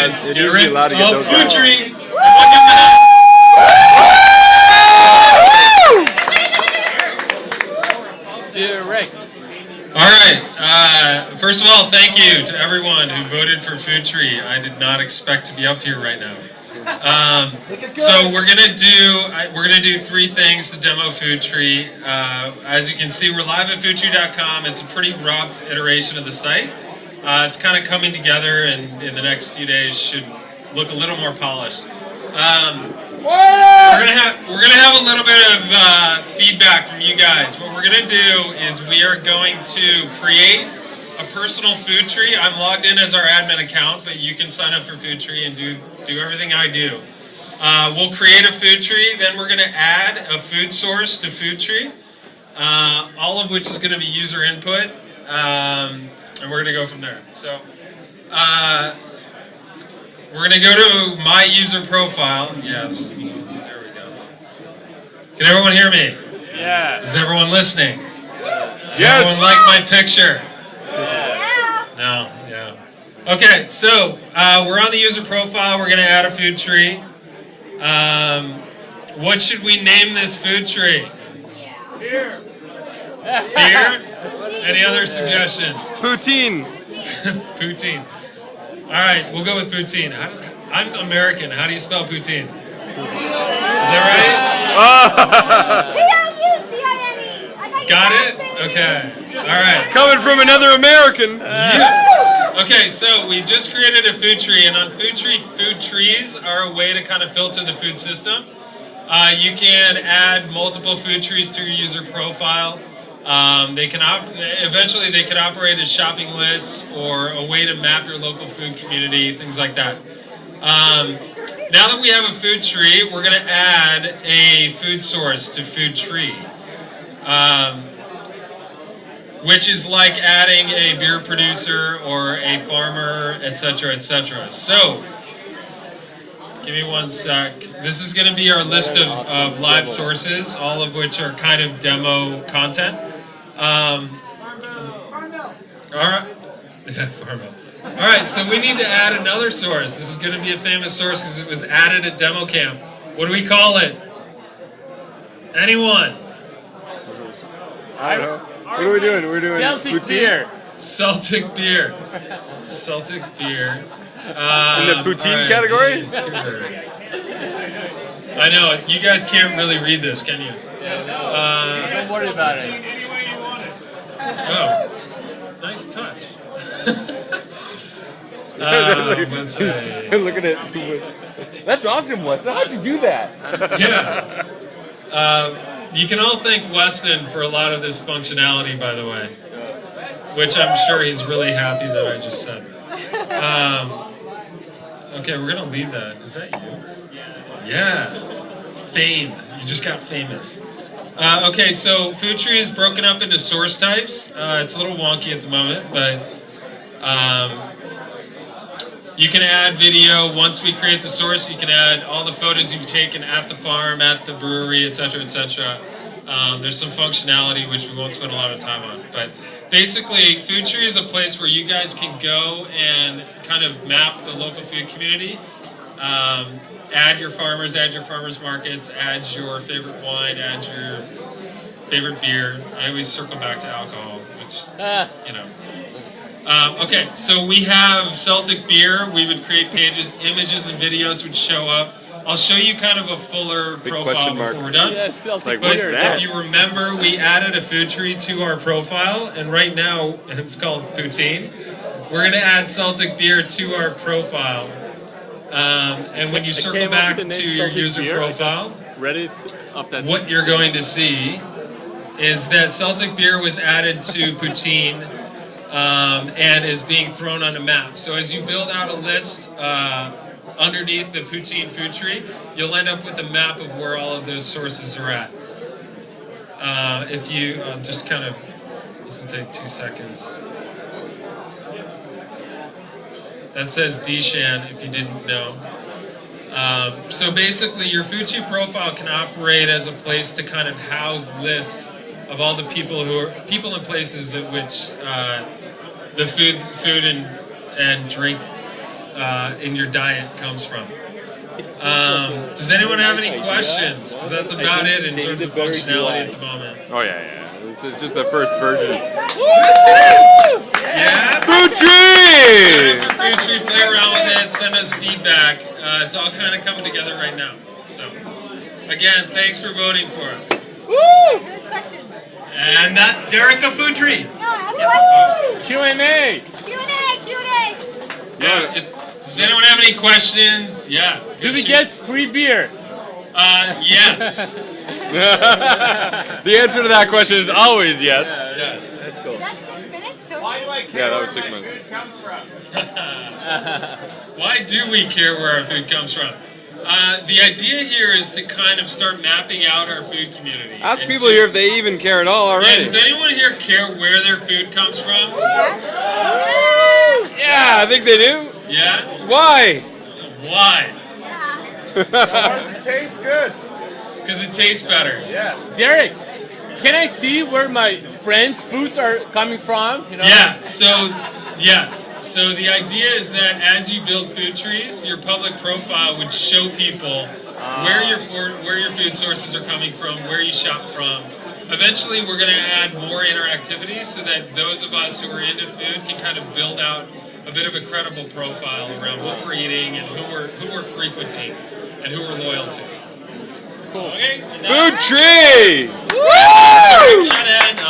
is Derek of FoodTree. Derek. All right. First of all, thank you to everyone who voted for FoodTree. I did not expect to be up here right now. So we're gonna do three things to demo FoodTree. As you can see, we're live at FoodTree.com. It's a pretty rough iteration of the site. It's kind of coming together, and in the next few days should look a little more polished. We're gonna have a little bit of feedback from you guys. What we're gonna do is we are going to create a personal FoodTree. I'm logged in as our admin account, but you can sign up for FoodTree and do everything I do. We'll create a FoodTree, then we're gonna add a food source to FoodTree, all of which is gonna be user input, and we're gonna go from there. So. We're going to go to my user profile. Yes, there we go. Can everyone hear me? Yeah. Is everyone listening? Yes. Does everyone like my picture? Yeah. No? Yeah. Okay, so we're on the user profile. We're going to add a FoodTree. What should we name this FoodTree? Beer. Beer? Any other suggestions? Poutine. Poutine. All right, we'll go with poutine. I'm American. How do you spell poutine? Is that right? P-O-U-T-I-N-E. Got it? Okay. All right. Coming from another American. Yeah. Okay, so we just created a FoodTree, and on FoodTree, food trees are a way to kind of filter the food system. You can add multiple food trees to your user profile. Eventually they could operate as shopping lists or a way to map your local food community, things like that. Now that we have a FoodTree, we're going to add a food source to FoodTree, which is like adding a beer producer or a farmer, etc., etc. So, give me one sec. This is going to be our list of live sources, all of which are kind of demo content. All right. Yeah, Farmville. All right, so we need to add another source. This is going to be a famous source because it was added at DemoCamp. What do we call it? Anyone? I don't know. What are we doing? We're doing Celtic beer. Celtic beer. Celtic beer. In the poutine category? I know, you guys can't really read this, can you? Don't worry about it. Oh, nice touch. Let's say. Look at it. That's awesome, Weston. How'd you do that? Yeah. You can all thank Weston for a lot of this functionality, by the way, which I'm sure he's really happy that I just said. Okay, we're going to leave that. Is that you? Yeah. Fame. You just got famous. Okay, so FoodTree is broken up into source types. It's a little wonky at the moment, but you can add video. Once we create the source, you can add all the photos you've taken at the farm, at the brewery, etc., etc. There's some functionality which we won't spend a lot of time on, but basically, FoodTree is a place where you guys can go and kind of map the local food community. Add your farmers markets, add your favorite wine, add your favorite beer. I always circle back to alcohol, which, you know. Okay, so we have Celtic beer. We would create pages, images and videos would show up. I'll show you kind of a fuller profile before we're done. Yeah, Celtic Like, But what's beer. that? if you remember, we added a FoodTree to our profile, and right now it's called Poutine. We're going to add Celtic beer to our profile. And when you circle back to your user profile, Read it off that. what you're going to see is that Celtic beer was added to Poutine and is being thrown on a map. So as you build out a list underneath the Poutine FoodTree, you'll end up with a map of where all of those sources are at. If you just kind of, this will take 2 seconds. That says Dishan, if you didn't know. So basically, your FoodTree profile can operate as a place to kind of house lists of all the people and places at which the food and drink in your diet comes from. Does anyone have any questions? Because that's about it in terms of functionality at the moment. Oh yeah. It's just the first version. Yeah. FoodTree! FoodTree, play around with it, send us feedback. It's all kind of coming together right now. So, again, thanks for voting for us. Who's question? And that's Derek of FoodTree. No, I have a question. Q&A. Q&A. Yeah. Does anyone have any questions? Yeah. Do we get free beer? Yes. The answer to that question is always yes. Yes. That's cool. Is that 6 minutes total? Yeah, that was 6 months. Why do we care where our food comes from? The idea here is to kind of start mapping out our food community. Ask And people so- here if they even care at all Yeah, already. does anyone here care where their food comes from? Yes. Yeah, I think they do. Yeah? Why? Why? Yeah. It tastes good. Because it tastes better. Yes. Derek, can I see where my friends' foods are coming from? You know? Yeah, so, yes. So the idea is that as you build food trees, your public profile would show people where your food sources are coming from, where you shop from. Eventually, we're going to add more interactivity so that those of us who are into food can kind of build out a bit of a credible profile around what we're eating and who we're frequenting and who we're loyal to. Okay. FoodTree! And